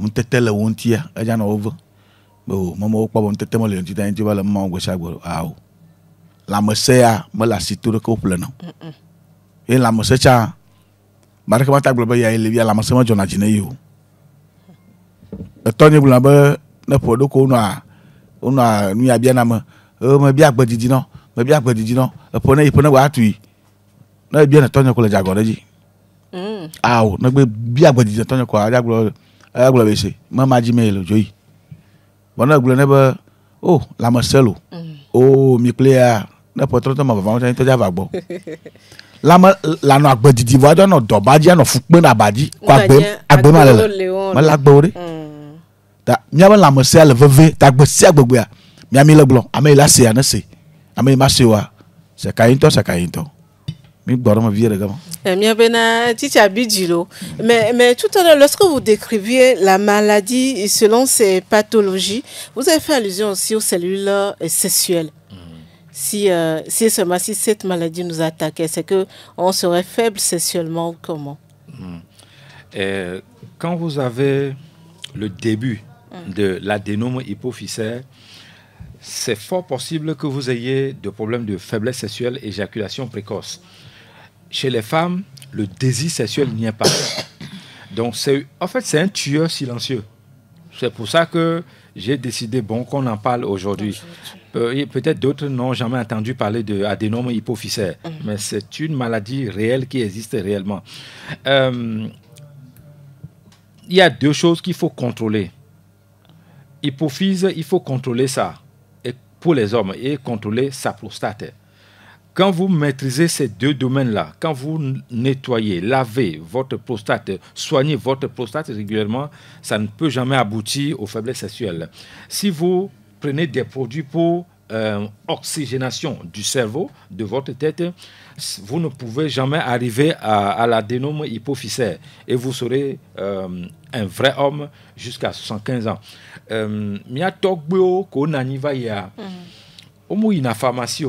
mtetele wontia ajana over bo mama o pa bon tetemo le ntita nti bala mama go shagbo aw la mesea me la siture ko pleno e la mesecha baraka mata glo ba ya le via la mesema jona jine yo Tony Boulabe, ne podo ko una mi abia na me bia gbadidi no, me bia gbadidi no. Pone ipone wa atui. Na bia na Tony ko le jagoreji. Aw, na bia gbadidi Tony ko aglo bese. Mama Gmail joyi. Bona glo ne ba oh, la Marcelo. Oh, mi player na potro to ma va on to java gbo. La no agbadidi wa do no dobaji no fukpe na baji ko agbe ma le. Ma la gbo re. Ta miaba la Marcel veve ta gbe si agbegbe a. Mi ami le glo, ame la se anase. Ame ma se wa. C'est kainto. Mi gboro ma vie regama. Miabena Titia Bidjilo. Mais tout à l'heure, lorsque vous décriviez la maladie selon ses pathologies, vous avez fait allusion aussi aux cellules sexuelles. Si cette maladie nous attaquait, c'est que on serait faible sexuellement ou comment? Quand vous avez le début de l'adénome hypophysaire, c'est fort possible que vous ayez des problèmes de faiblesse sexuelle, éjaculation précoce. Chez les femmes, le désir sexuel n'y est pas. Donc, en fait, c'est un tueur silencieux. C'est pour ça que j'ai décidé qu'on en parle aujourd'hui. Peut-être d'autres n'ont jamais entendu parler d'adénome hypophysaire, mais c'est une maladie réelle qui existe réellement. Il y a deux choses qu'il faut contrôler. Hypophyse, il faut contrôler ça pour les hommes et contrôler sa prostate. Quand vous maîtrisez ces deux domaines-là, quand vous nettoyez, lavez votre prostate, soignez votre prostate régulièrement, ça ne peut jamais aboutir aux faiblesses sexuelles. Si vous prenez des produits pour oxygénation du cerveau, de votre tête, vous ne pouvez jamais arriver à l'adénome hypophysaire et vous serez un vrai homme jusqu'à 75 ans. On m'a une pharmacie,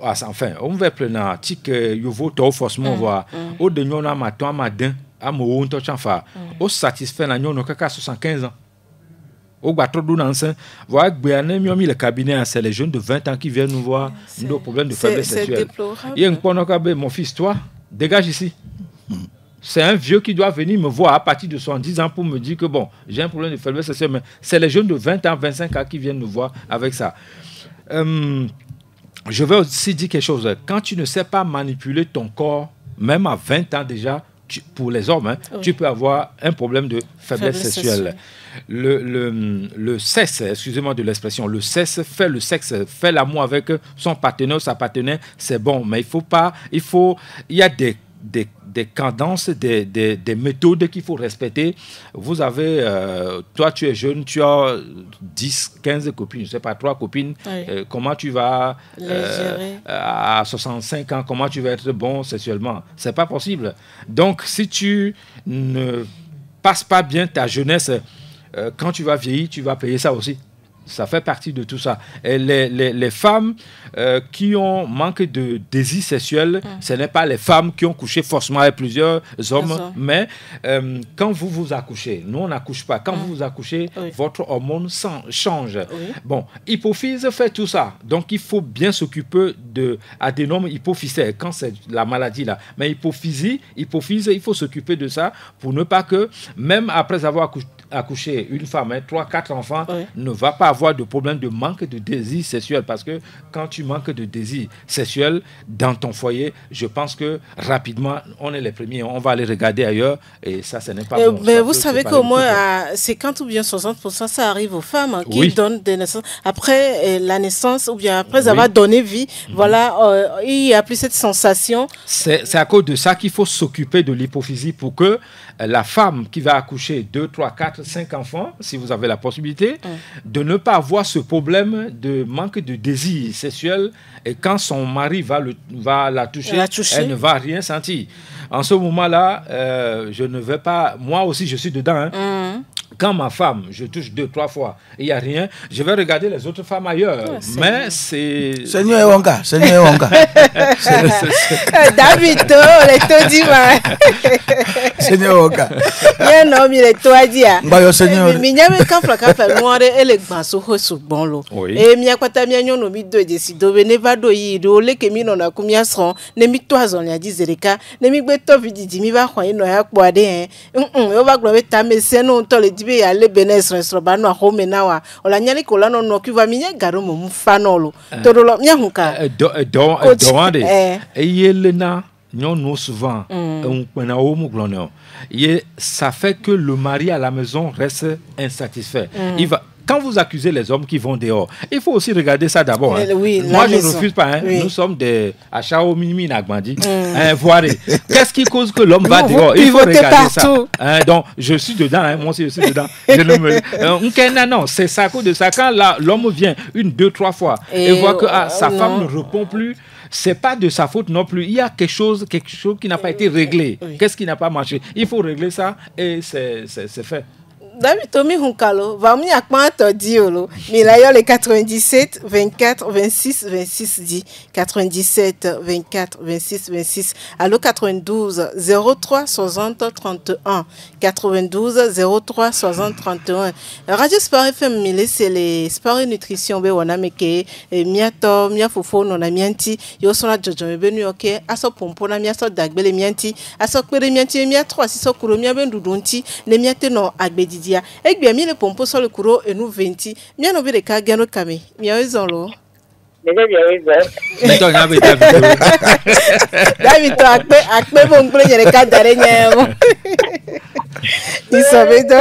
enfin, on va prendre tic yovo to forcément voir au de nyona matin matin à mon to chanfa au satisfait na nyono kaka 75 ans au batro do nansen voir gbeane mi le cabinet c'est les jeunes de 20 ans qui viennent nous voir nos problèmes de faiblesse sexuelle. Il y a un ponokabe mon fils toi dégage ici. C'est un vieux qui doit venir me voir à partir de 70 ans pour me dire que bon, j'ai un problème de faiblesse sexuelle, mais c'est les jeunes de 20 ans, 25 ans qui viennent nous voir avec ça. Je veux aussi dire quelque chose. Quand tu ne sais pas manipuler ton corps, même à 20 ans déjà, pour les hommes, tu peux avoir un problème de faiblesse sexuelle. Le sexe, excusez-moi de l'expression, le sexe, fait l'amour avec son partenaire, sa partenaire, c'est bon, mais il y a des cadences, des méthodes qu'il faut respecter. Vous avez, toi tu es jeune, tu as 10, 15 copines, je ne sais pas, 3 copines, comment tu vas à 65 ans, comment tu vas être bon sexuellement? C'est pas possible. Donc si tu ne passes pas bien ta jeunesse, quand tu vas vieillir, tu vas payer ça aussi. Ça fait partie de tout ça. Et les femmes qui ont manqué de désir sexuel, ce n'est pas les femmes qui ont couché forcément avec plusieurs hommes, mais quand vous accouchez, nous on n'accouche pas, quand vous accouchez, votre hormone change. Bon, hypophyse fait tout ça. Donc il faut bien s'occuper de adénome hypophysaire quand c'est la maladie là. Mais hypophyse, il faut s'occuper de ça pour ne pas que, même après avoir accouché une femme, 3-4 enfants, ne va pas avoir de problème de manque de désir sexuel, parce que quand tu manques de désir sexuel dans ton foyer, je pense que rapidement on est les premiers, on va aller regarder ailleurs et ça ce n'est pas bon. Mais vous savez qu'au moins à 50 ou bien 60% ça arrive aux femmes qui donnent des naissances après la naissance ou bien après avoir donné vie. Voilà, il n'y a plus cette sensation. C'est à cause de ça qu'il faut s'occuper de l'hypophysie pour que la femme qui va accoucher 2, 3, 4, 5 enfants, si vous avez la possibilité, de ne pas avoir ce problème de manque de désir sexuel, et quand son mari va la toucher, elle ne va rien sentir. En ce moment-là, je ne vais pas... Moi aussi, je suis dedans. Quand ma femme, je touche 2-3 fois, il n'y a rien, je vais regarder les autres femmes ailleurs. Mais c'est... Seigneur Wonka. David, les taux dit Seigneur Wonka. Il non, il est toi dit. Seigneur. Mais il y a quand fracas noir et les banceaux sur bon lot. Et mi a quoi ta mignon no mi de décido ne va do yi do le que mi non a combien seront ne mi toi on a dit zereka ne mi beto vidi mi va croire no ya boade on va glober ta mais c'est non to le dit kibe ya le benes restaurant no home na wa ola nyali ko la no ki va minya garo mo fanolo to lo nya hunka do yelena nous souvent ça fait que le mari à la maison reste insatisfait. Quand vous accusez les hommes qui vont dehors, il faut aussi regarder ça d'abord. Oui, moi, je ne refuse pas. Hein. Oui. Nous sommes des Achao Minimi Nagbandi. Voirez. Qu'est-ce qui cause que l'homme va dehors? Il faut regarder ça. Donc, je suis dedans. Hein. Moi aussi, je suis dedans. Je ne me... non, c'est ça. De ça. Quand l'homme vient 1, 2, 3 fois et voit que sa femme ne répond plus, c'est pas de sa faute non plus. Il y a quelque chose qui n'a pas été réglé. Oui. Qu'est-ce qui n'a pas marché? Il faut régler ça et c'est fait. David Tommy Hunkalo, va m'y acquainter diolo. Mais là, il y a les 97, 24, 26, 26 dit. 97, 24, 26, 26. Allo 92, 03, 60, 31. 92, 03, 60, 31. Radio Sport FM, c'est les sport et nutrition. On a meke, miato, miafofo, non a mianti. Yo son a jojo, benu ok. Aso pompo na miaso dagbele mianti. Aso kwere mianti, miatro, asiso kuro miabendu donti. Ne miate no agbedi. Et bien, mis le pompo sur le courant et nous 20. Bien, on veut les cas, gagne camé. Bien, ils ont l'eau. David, akpe bon prendre les cas d'araignée. Il savait de.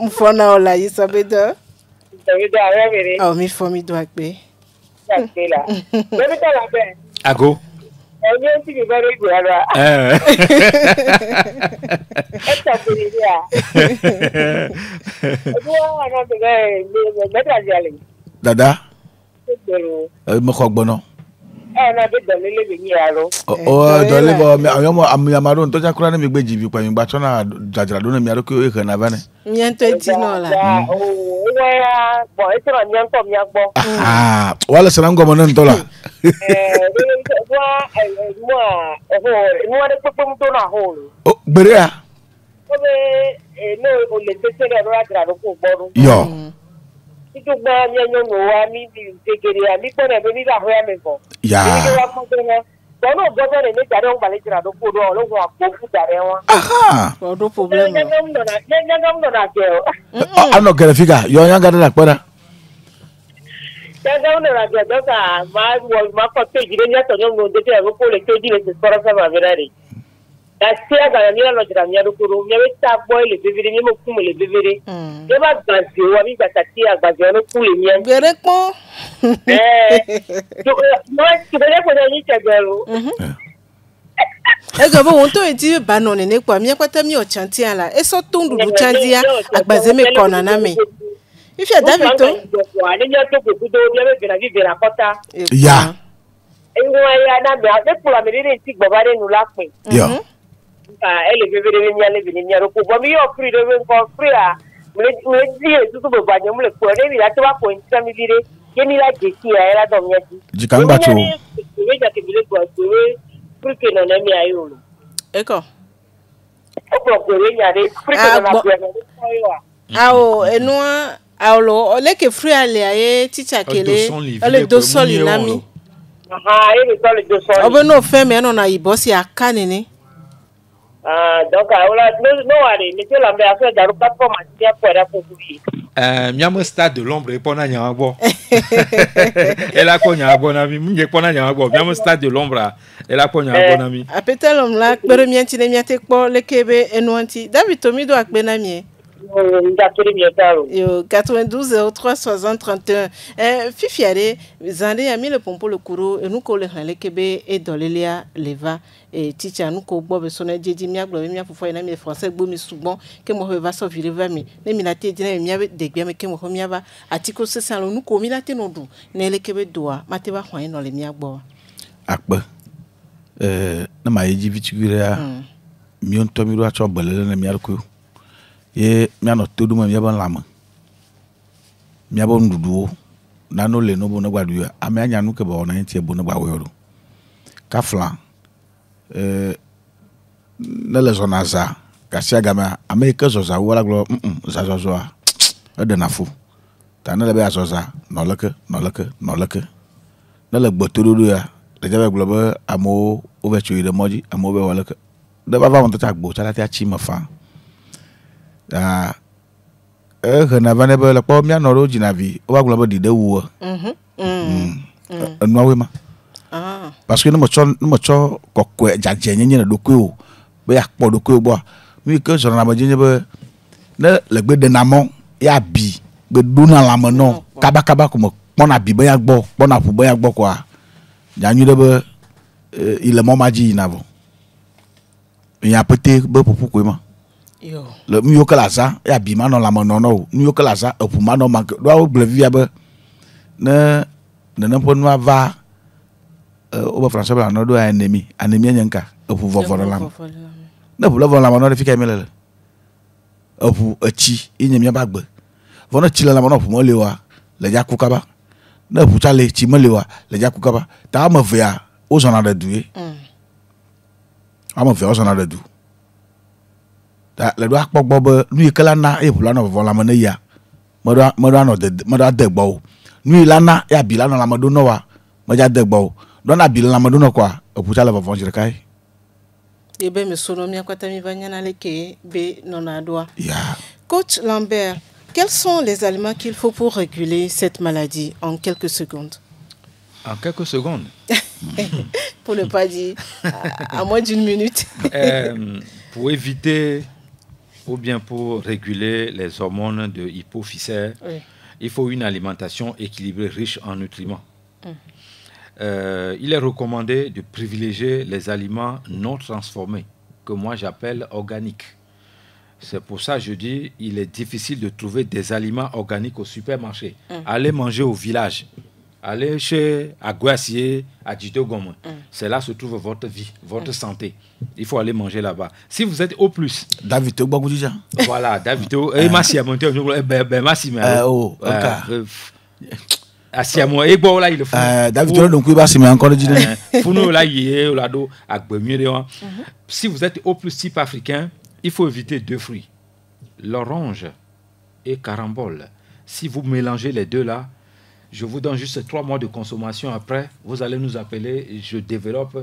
Mfona ola, il savait de. Oh, mi fomi do akpe. Ago. Dada me khogbono dole bo mi amaro nto ja kura na mi gbeji bi pa mi gba chona jajara do na mi aroko e kan na bane mi ento ti no la bo e tro mi anko mi agbo wala sana ngomo na ntola mo de popo mto na hole gbere a no o le tete ro jajara do ko gboru yo Itu gba mi enyo no wa mi bi tegere ami ko na be mi ba ho ya me ko. Ya. Ni wa ko de na. Ko no go be ni jare on bale jira do ko do lo wa ko fu jare wa. Aha. Ko do problem. Nyangam no na ke. Ano gere fika yo nyanga da pera. Nyangam no na ke do ka ma ko te jire nya to no de te ko le te jire se sora sa ma verari. La sia ga ni lo jira nya do ko ru nya we ta boy le bibiri ni mo kumu le bibiri. Je ba gbaze wa mi gba ti agbaze no ku le nya. Gbere pon. Mo ti bele ko ni tegero. Ego bo won to eti ba no ne kwa mi kwata mi o chanti ala. E so tundu du chandia agbaze me kona na me. If you David to. Wa ni nya to ko do bi be bira bi bira kota. Ya. Enwo ya na be ade pula me ri ti gbo bare nu lapin. Yo. Ele bebere nya le bi nya ro ko bo mi yo free do we ko free a. Me di tu bo ba nya mu le ko ne bi la to ba ko nta mi dire. Ke ni la je ki a era do nya ti. Jikanga cho. We ja ke bi le ko we free ke no na mi ayo lo. Eko. O ko ko we nya de free ke no na bi a. Ao enua aolo ole ke free ale aye teacher kele. Ole do soli na mi. Aha, ele so le do soli. Obo no fe me no na ibosi akane ni. Donc, no worry, monsieur Lambert a fait des repas pour manger pour la poursuivre. Miam stade de l'ombre et pona nyabo. Elle a konya abonami, munye pona nyabo. Miam stade de l'ombre, elle a konya abonami. Apetel om la bere mianti ne miate ko lekebe enwanti. David Tomi do akbe na mi. Yo 92 03 60 31. Fifiare, zande a mis le pompo le courroux et nous collons le kebe et dolelia leva et teacher nous ko bobe sonne jeji mi aglo mi afofo na mi français gbo mi sugbon ke mo va so vire va mi ne mi late dina mi ave de gbe me ke mo mi ava atiko se san nous ko mi late no du ne le kebe doa mate ba hwan no le mi agbo akpe na ma yeji vitigure a mi on to mi ro a cho bele na mi arko ye mi ano to du ma mi aba lama mi aba ndudu na no le no bo na gbadu ya ame anya nu ke bo na ntie bo na gba wero ka flan na le zona za ka sia gama america zo za wala glo za zo zo a de na fu ta na le be azoza no leke na le gbotoro ya le jabe glo be amo o be chuire moji amo be wala ke de baba won ta gbo ta la ti a chi ma fa Renavane be le po mia no ro jinavi o wa glo be dide wu. Enwa we ma. Ah. Parce que nous me cho kokwe jaje nyenye na dokwe o. Be ya po dokwe bo. Mi ke so na ba jenye be ne le gbe de namon ya bi be duna la mo non kaba ko mo pona bi be ya gbo pona pu be ya gbo kwa. Janyu de be il est mon maji na bo. Il y a peut-être be popu ko ma. Yo. Le mieux que la ça ya bi ma non la mo non no. Mieux que la ça e pu ma non ma do o ble via be ne pon ma va au français ba no do ennemi nyenka e pu vovo la mo. Ne pu vovo la mo no de fika emele. E pu echi inyemia bagbe. Vona chila la mo no pu mo lewa le ja kukaba. Ne pu chale chi mo lewa le ja kukaba. Ta ma via o zona de doué. Ama via o zona de dou. Ta le do akpogbo be nu ikela na e pu la no vovo la mo ne ya. Mo do no de gbo. Nu ila na ya bi la no la mo do no wa. Mo ja de gbo. Do na bi la mo do no kwa e pu chale vovo jire kai. Ebe me sono mi akwata mi vanyana leke be nonadwa. Yeah. Coach Lambert, quels sont les aliments qu'il faut pour réguler cette maladie en quelques secondes? En quelques secondes. Pour ne pas dire à moins d'une minute. Pour éviter ou bien pour réguler les hormones de hypophysaire, oui, il faut une alimentation équilibrée, riche en nutriments. Il est recommandé de privilégier les aliments non transformés, que moi j'appelle organiques. C'est pour ça que je dis il est difficile de trouver des aliments organiques au supermarché. Allez manger au village. Allez chez Aguassier, à Djidogom. C'est là que se trouve votre vie, votre santé. Il faut aller manger là-bas. Si vous êtes au plus... David, voilà, David. Et Massi a monté. Massi, Asiamo e bo la il faut David donc ba si me encore dit funo la yé la do agbemire. Si vous êtes au plus type africain, il faut éviter deux fruits, l'orange et carambole. Si vous mélangez les deux là, je vous donne juste 3 mois de consommation, après vous allez nous appeler, je développe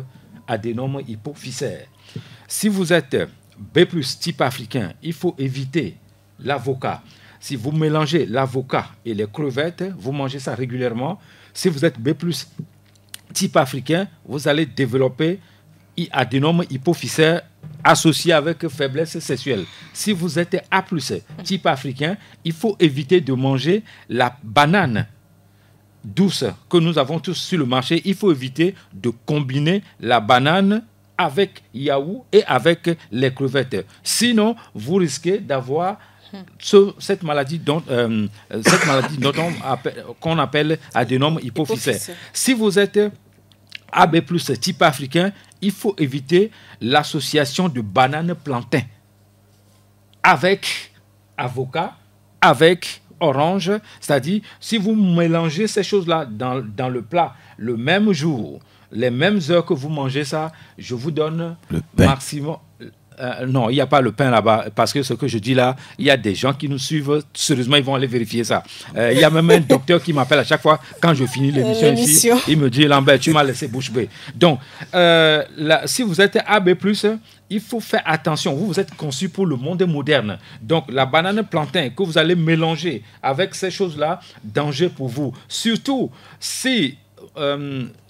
adénome hypophysaire. Si vous êtes B+ type africain, il faut éviter l'avocat. Si vous mélangez l'avocat et les crevettes, vous mangez ça régulièrement. Si vous êtes B+ type africain, vous allez développer adénome hypophysaire associé avec faiblesse sexuelle. Si vous êtes A+ type africain, il faut éviter de manger la banane douce que nous avons tous sur le marché. Il faut éviter de combiner la banane avec yaourt et avec les crevettes. Sinon, vous risquez d'avoir cette maladie dont qu'on appelle adénome hypophysaire. Si vous êtes AB+ type africain, il faut éviter l'association de banane plantain avec avocat, avec orange. C'est-à-dire, si vous mélangez ces choses-là dans le plat le même jour, les mêmes heures que vous mangez ça, je vous donne le maximum... non, il n'y a pas le pain là-bas, parce que ce que je dis là, il y a des gens qui nous suivent, sérieusement, ils vont aller vérifier ça. Il y a même un docteur qui m'appelle à chaque fois, quand je finis l'émission ici, il me dit, Lambert, tu m'as laissé bouche bée. Donc, si vous êtes AB+, il faut faire attention, vous êtes conçu pour le monde moderne. Donc, la banane plantain que vous allez mélanger avec ces choses-là, danger pour vous. Surtout, si...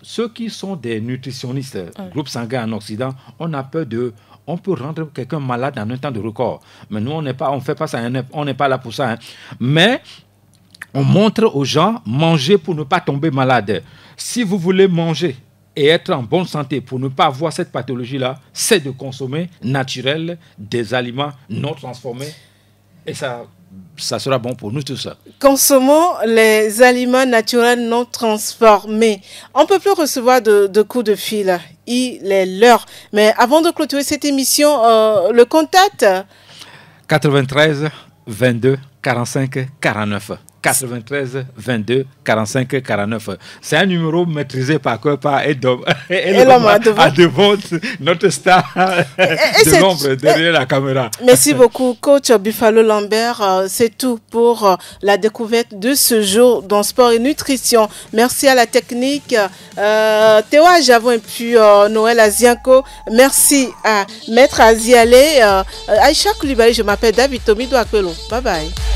ceux qui sont des nutritionnistes, groupe sanguin en Occident, on a peur de... On peut rendre quelqu'un malade en un temps de record. Mais nous, on fait pas ça, on n'est pas là pour ça. Hein. Mais on montre aux gens, manger pour ne pas tomber malade. Si vous voulez manger et être en bonne santé pour ne pas avoir cette pathologie-là, c'est de consommer naturel des aliments non transformés. Et ça sera bon pour nous tous. Consommons les aliments naturels non transformés. On ne peut plus recevoir de coups de fil. Il est l'heure. Mais avant de clôturer cette émission, le contact 93 22 45 49. 93 22 45 49. C'est un numéro maîtrisé par Edom. À devant notre star de l'ombre derrière la caméra. Merci beaucoup, coach Buffalo Lambert. C'est tout pour la découverte de ce jour dans Sport et Nutrition. Merci à la technique Théo Javon et puis Noël Azianko. Merci à Maître Aziale. Aïcha Koulibaly, je m'appelle David Tomido Akwelo. Bye bye.